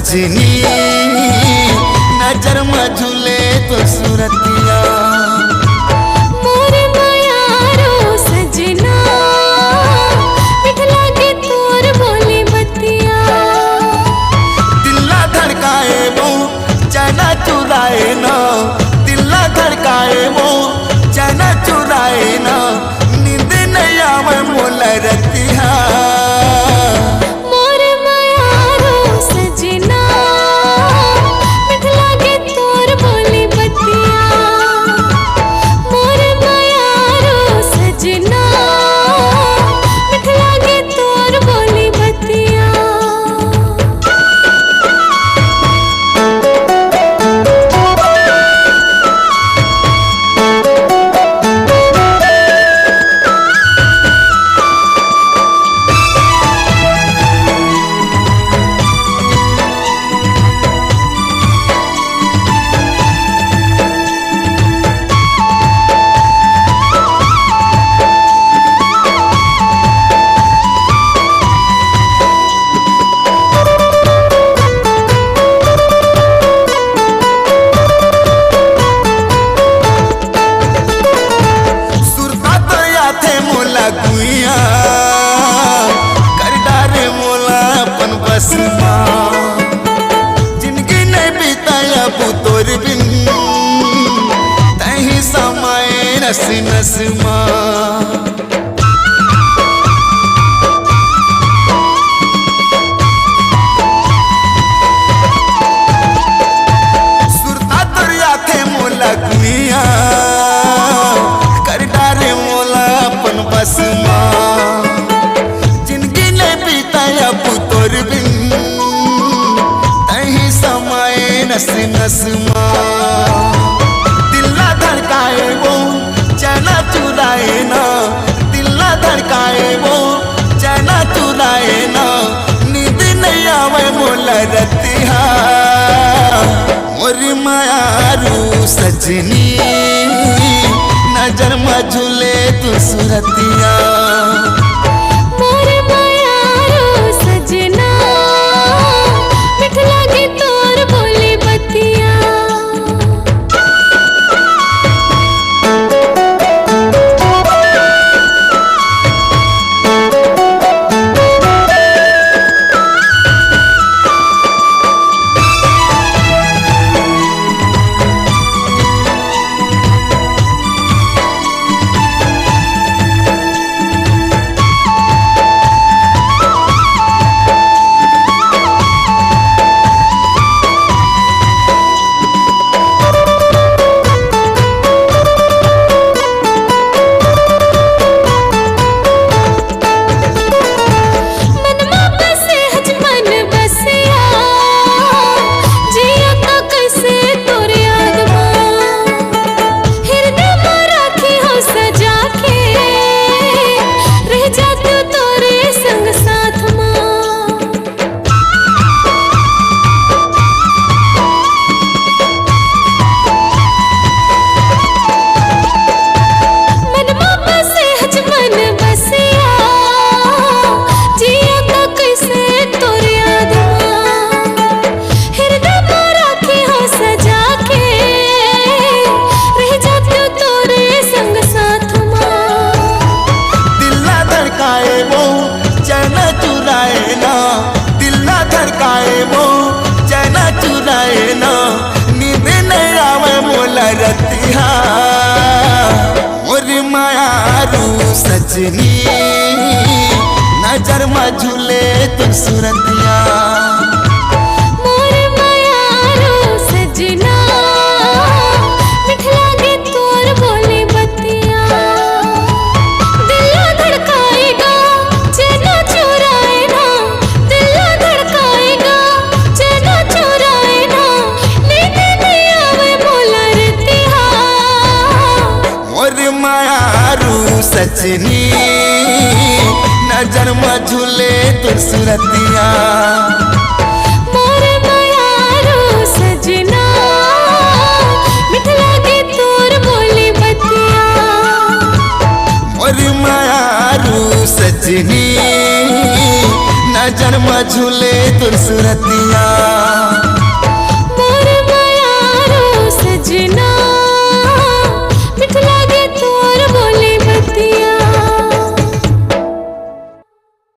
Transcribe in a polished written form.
सजनी नजर में झूले तो सूरतिया मोर मायारो सजना मिठ लागे तोर बोली बतिया दिल्ला धड़काए वो चना चुराए ना दिल्ला धड़काए वो चना चुराए ना नींद नहीं आवे मोल रतिया जिंदगी नहीं बीताया तोर बिन तही समय नस नस सुरता दरिया थे मोला गुनिया कर डारे मोला अपन बस जिंदगी नहीं बीताया तोर बिन नस नस दिल्ला धड़काए वो चना चुराए ना दिल्ला धड़काए वो चना चुराए ना नींद नहीं आवे मोल रतिया मोरी मायारू सजनी नजर में झूले तू सूरतिया रतिया मोरी मायारू सजनी नजर में झूले तू सूरतिया सजनी नजर में झूले तू सूरतिया मोर मायारो सजना मिठ लागे तोर बोली बतिया मोर मायारू सजनी नजर में झूले तू सूरतिया।